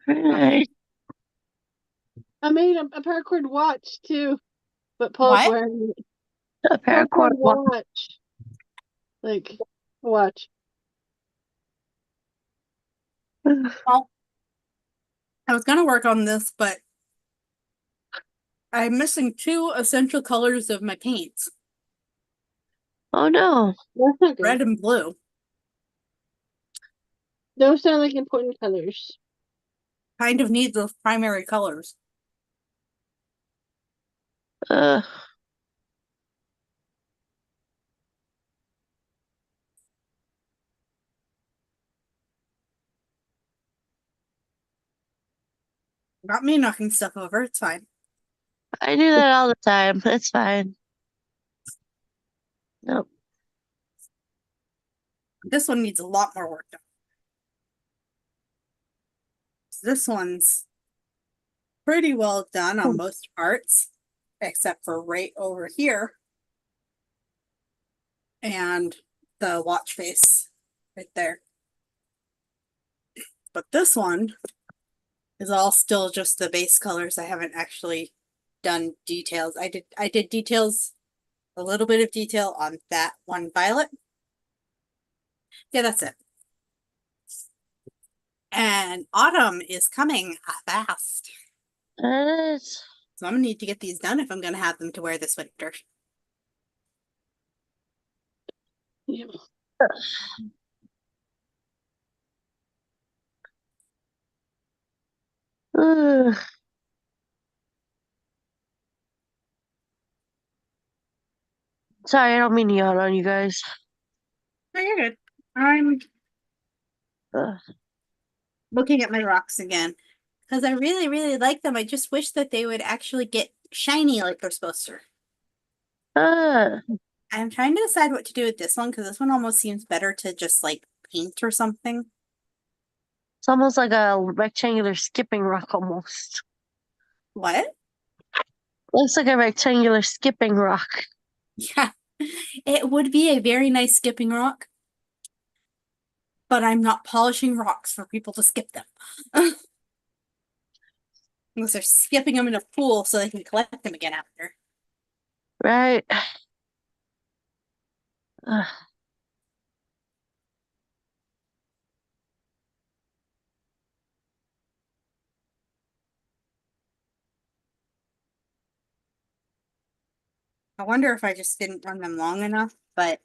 Right.
I made a paracord watch too, but Paul's
What?
wearing it.
A paracord
watch. Like a watch.
Well, I was gonna work on this, but I'm missing 2 essential colors of my paints,
Oh no.
That's not good.
red and blue.
Those sound like important colors.
Kind of need those primary colors.
Uh,
Got me knocking stuff over. It's fine.
I do that all the time. It's fine. Nope.
This one needs a lot more work done. This one's pretty well done on most parts, except for right over here. And the watch face right there. But this one is all still just the base colors. I haven't actually done details. I did details, a little bit of detail on that one violet. Yeah, that's it. And autumn is coming fast.
It is.
So I'm gonna need to get these done if I'm gonna have them to wear this winter.
Yeah.
Ugh. Sorry, I don't mean to yawn on you guys.
No, you're good. I'm
Ugh.
looking at my rocks again because I really, really like them. I just wish that they would actually get shiny like they're supposed to. I'm trying to decide what to do with this one because this one almost seems better to just like paint or something.
It's almost like a rectangular skipping rock almost.
What?
Looks like a rectangular skipping rock.
Yeah, it would be a very nice skipping rock, but I'm not polishing rocks for people to skip them. Unless they're skipping them in a pool so they can collect them again after.
Right. Ugh.
I wonder if I just didn't run them long enough, but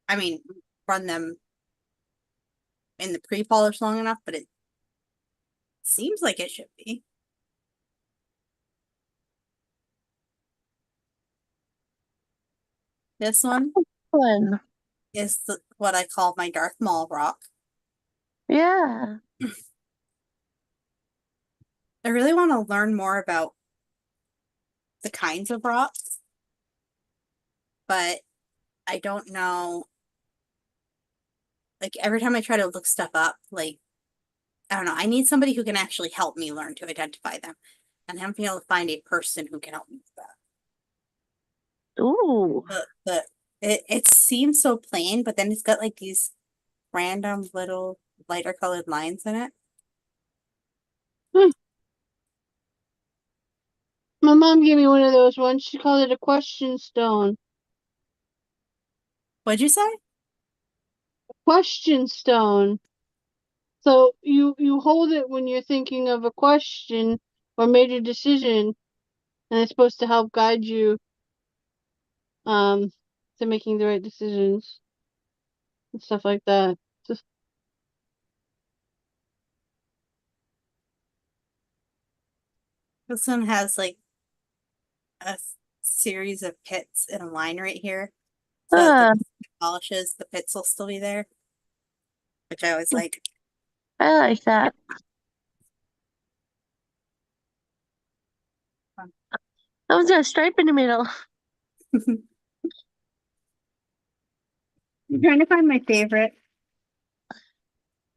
I mean, run them in the pre-polish long enough, but it seems like it should be. This one
Fun.
is what I call my Darth Maul rock.
Yeah.
I really want to learn more about the kinds of rocks, but I don't know. Like every time I try to look stuff up, like I don't know, I need somebody who can actually help me learn to identify them. And I haven't been able to find a person who can help me with that.
Ooh.
It seems so plain, but then it's got like these random little lighter colored lines in it.
My mom gave me one of those once. She called it a question stone.
What'd you say?
Question stone. So you hold it when you're thinking of a question or major decision, and it's supposed to help guide you to making the right decisions. and stuff like that. Just
This one has like a series of pits in a line right here. So
Ah,
that the polishes, the pits will still be there. Which I always like.
I like that. That one's got a stripe in the middle.
I'm trying to find my favorite.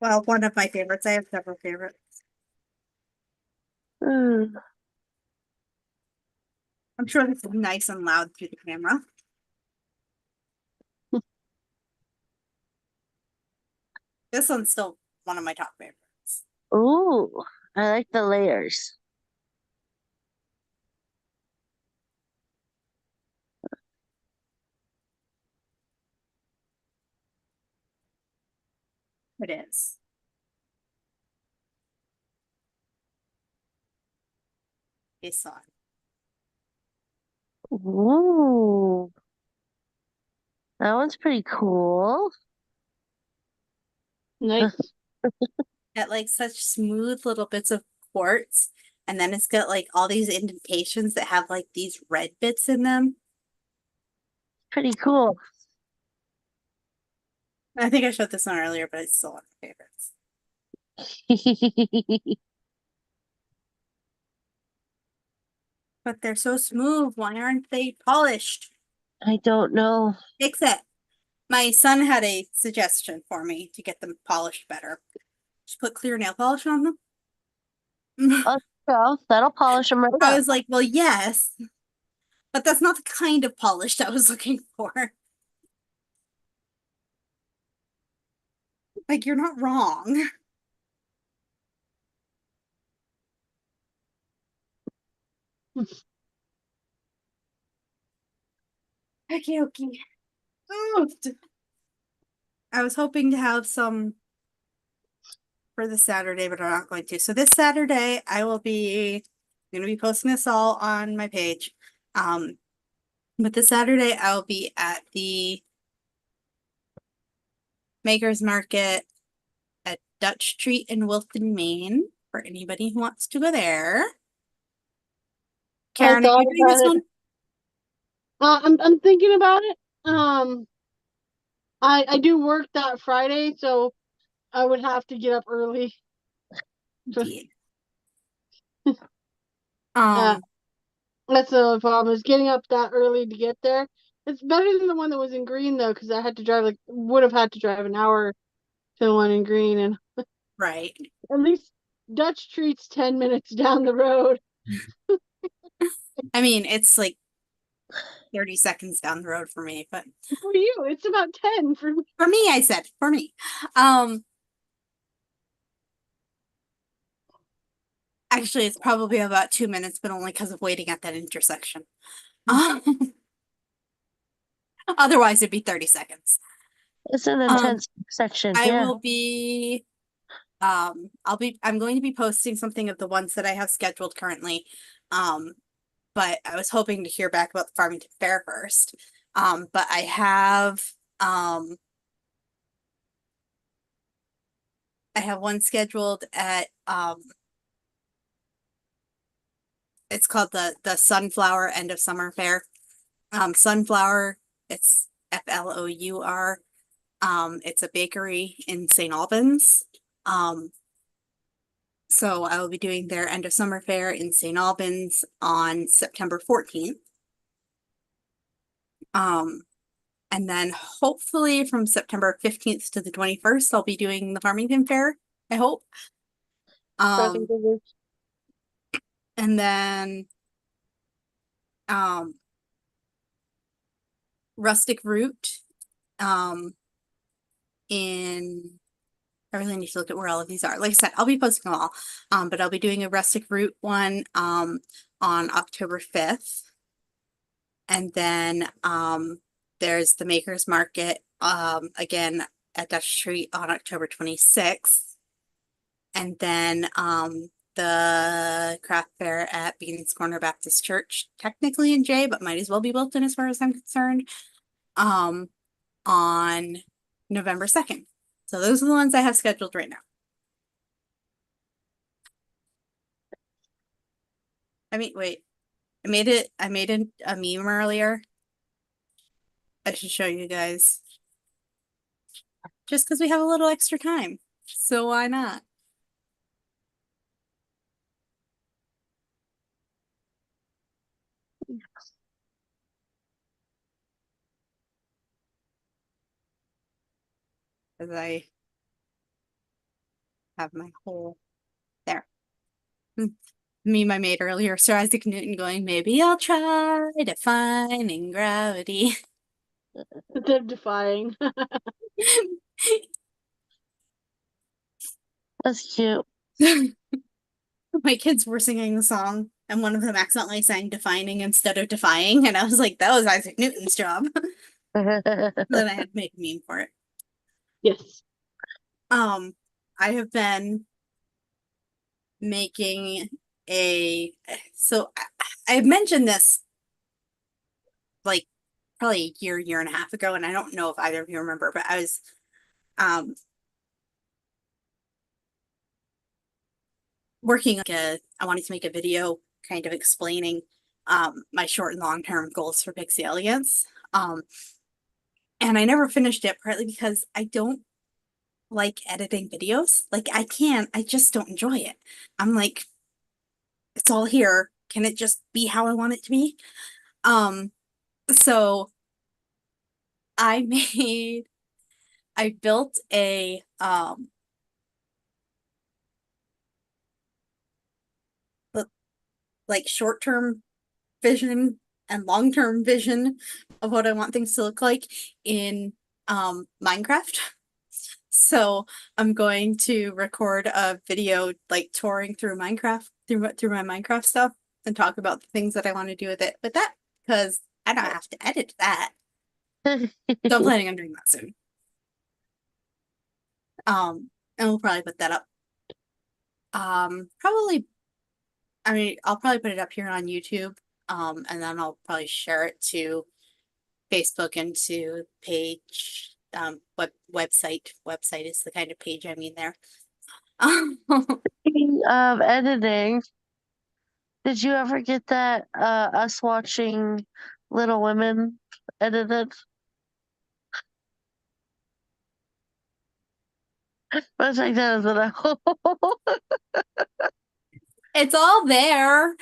Well, one of my favorites. I have several favorites.
Mm.
I'm sure this is nice and loud through the camera. This one's still one of my top favorites.
Ooh, I like the layers.
It is. It's on.
Ooh, that one's pretty cool.
nice.
Got like such smooth little bits of quartz. And then it's got like all these indentations that have like these red bits in them.
Pretty cool.
I think I showed this one earlier, but it's still one of my favorites. But they're so smooth. Why aren't they polished?
I don't know.
Fix it. My son had a suggestion for me to get them polished better. Just put clear nail polish on them.
Well, that'll polish them right
I
up.
was like, well, yes, but that's not the kind of polish I was looking for. Like, you're not wrong. Okay, okay. Oh, I was hoping to have some for this Saturday, but I'm not going to. So this Saturday, I will be going to be posting this all on my page. But this Saturday, I'll be at the Makers Market at Dutch Street in Wilton, Maine, for anybody who wants to go there. Karen, are
thought
you doing this
about
one?
it. I'm thinking about it. I do work that Friday, so I would have to get up early.
Indeed.
Uh, That's the only problem is getting up that early to get there. It's better than the one that was in Green though, because I had to drive would have had to drive an hour to the one in Green, and
right.
at least Dutch Street's 10 minutes down the road.
I mean, it's like 30 seconds down the road for me, but
For you, it's about 10 for me.
for me, I said, for me. Actually, it's probably about 2 minutes, but only because of waiting at that intersection. Otherwise, it'd be 30 seconds.
It's an intense section.
I
Yeah.
will be, I'm going to be posting something of the ones that I have scheduled currently. But I was hoping to hear back about the Farmington Fair first. But I have one scheduled at, it's called the Sunflower End of Summer Fair. Sunflower, it's FLOUR. It's a bakery in St. Albans. So I will be doing their end of summer fair in St. Albans on September 14th. And then hopefully from September 15th to the 21st, I'll be doing the Farmington Fair, I hope. And then Rustic Root in I really need to look at where all of these are. Like I said, I'll be posting them all. But I'll be doing a Rustic Root one on October 5th. And then there's the Makers Market again at Dutch Street on October 26th. And then the craft fair at Beans Corner Baptist Church, technically in J, but might as well be Wilton as far as I'm concerned. On November 2nd. So those are the ones I have scheduled right now. I mean, wait, I made a meme earlier. I should show you guys. Just because we have a little extra time. So why not? As I have my whole there. Meme I made earlier, Sir Isaac Newton going, maybe I'll try defying gravity.
They're defying.
That's cute.
My kids were singing the song, and one of them accidentally sang defining instead of defying, and I was like, that was Isaac Newton's job. Then I had to make a meme for it.
Yes.
I have been making I mentioned this like probably a year and a half ago, and I don't know if either of you remember, but I was working I wanted to make a video kind of explaining my short and long-term goals for Pixie Elegance. And I never finished it, partly because I don't like editing videos. Like I just don't enjoy it. I'm like, it's all here. Can it just be how I want it to be? So I built a like short-term vision and long-term vision of what I want things to look like in Minecraft. So I'm going to record a video like touring through Minecraft through my Minecraft stuff and talk about the things that I want to do with that because I don't have to edit that. So I'm planning on doing that soon. And we'll probably put that up. Probably, I mean, I'll probably put it up here on YouTube. And then I'll probably share it to Facebook and to page, website. Website is the kind of page I mean there.
Speaking of editing, did you ever get that us watching Little Women edited? But like that as
It's all there.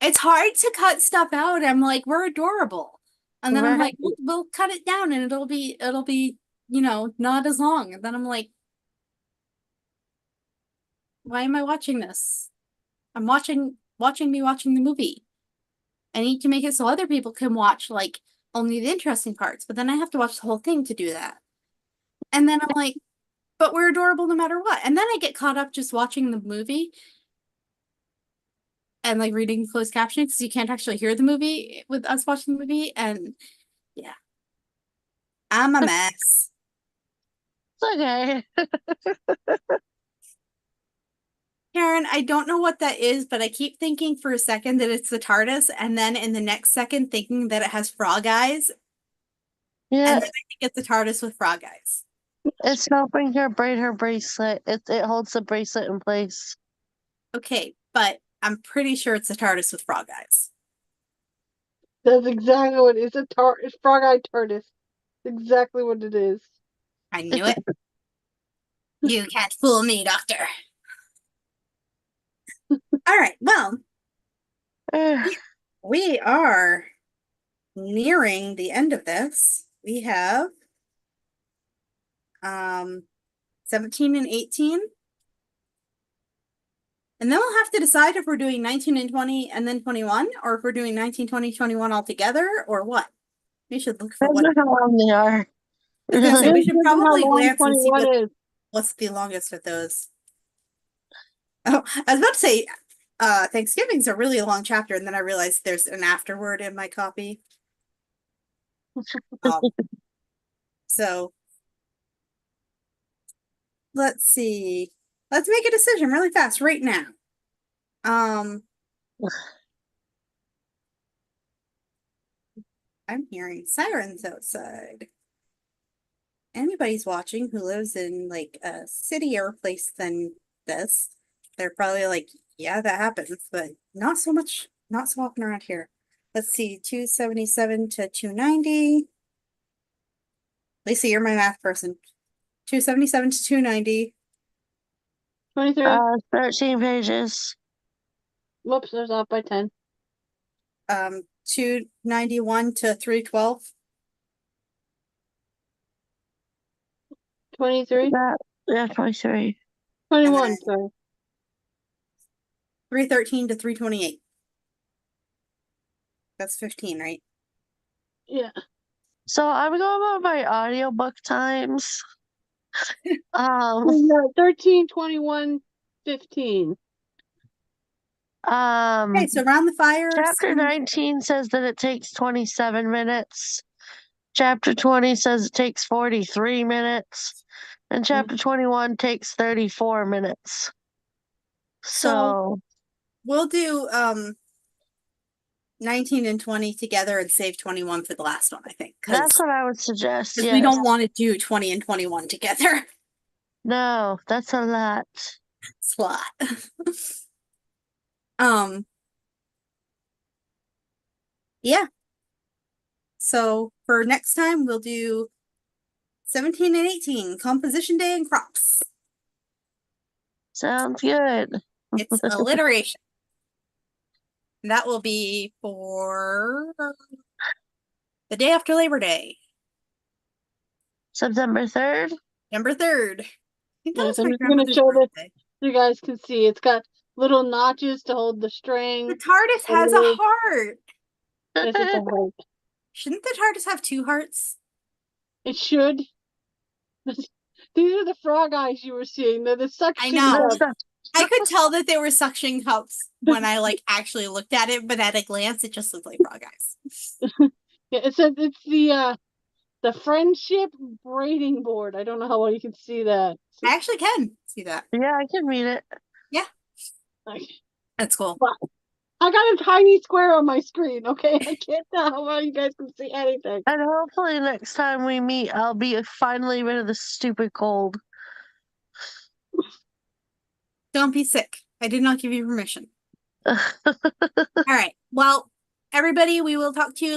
It's hard to cut stuff out. I'm like, we're adorable. And then I'm like, we'll cut it down and it'll be, not as long. And then I'm like, why am I watching this? I'm watching the movie. I need to make it so other people can watch like only the interesting parts, but then I have to watch the whole thing to do that. And then I'm like, but we're adorable no matter what. And then I get caught up just watching the movie and like reading closed captioning because you can't actually hear the movie with us watching the movie. And yeah, I'm a mess.
It's okay.
Karen, I don't know what that is, but I keep thinking for a second that it's the TARDIS, and then in the next second thinking that it has frog eyes.
Yeah,
And then I think it's the TARDIS with frog eyes.
it's helping her braid her bracelet. It holds the bracelet in place.
Okay, but I'm pretty sure it's the TARDIS with frog eyes.
That's exactly what it is. It's frog-eyed TARDIS. Exactly what it is.
I knew it. You can't fool me, Doctor. All right, well, we are nearing the end of this. We have 17 and 18. And then we'll have to decide if we're doing 19 and 20 and then 21, or if we're doing 19, 20, 21 all together, or what. We should look
I
for
don't know how long they are.
I was gonna say, we should
Depends on how
probably
long
glance and see
21 is.
what's the longest of those. Oh, I was about to say, Thanksgiving's a really long chapter, and then I realized there's an afterword in my copy. So let's see. Let's make a decision really fast right now. I'm hearing sirens outside. anybody's watching who lives in like a city-er place than this, they're probably like, yeah, that happens, but not so much, not so often around here. Let's see, 277 to 290. Lisa, you're my math person. 277 to 290.
23.
13 pages.
Whoops, I was off by 10.
291 to 312.
23.
Yeah, 23.
21,
then-
sorry.
313 to 328. That's 15, right?
Yeah.
So I'm going by my audiobook times.
Yeah, 13, 21, 15.
Okay, so around the fire.
Chapter 19 says that it takes 27 minutes. Chapter 20 says it takes 43 minutes. And chapter 21 takes 34 minutes. So
we'll do 19 and 20 together and save 21 for the last one, I think.
that's what I would suggest.
Because
Yes.
we don't want to do 20 and 21 together.
No, that's a lot.
It's a lot. Yeah. So for next time, we'll do 17 and 18, composition day and crops.
Sounds good.
It's alliteration. That will be for the day after Labor Day,
September 3rd.
September 3rd. I think that
Yes,
was
I'm
my
just gonna
grandmother's
show this.
birthday.
You guys can see it's got little notches to hold the string.
The TARDIS has a
Oh.
heart.
Yes, it's a heart.
Shouldn't the TARDIS have 2 hearts?
It should. These are the frog eyes you were seeing. They're the suction
know.
cups.
I could tell that they were suction cups when I like actually looked at it, but at a glance, it just looked like frog eyes.
Yeah, it says it's the friendship braiding board. I don't know how well you can see that.
I actually can see that.
Yeah, I can read it.
Okay.
That's cool.
I got a tiny square on my screen, okay? I can't tell how well you guys can see anything.
And hopefully next time we meet, I'll be finally rid of this stupid cold.
Don't be sick. I did not give you permission. All right. Well, everybody, we will talk to you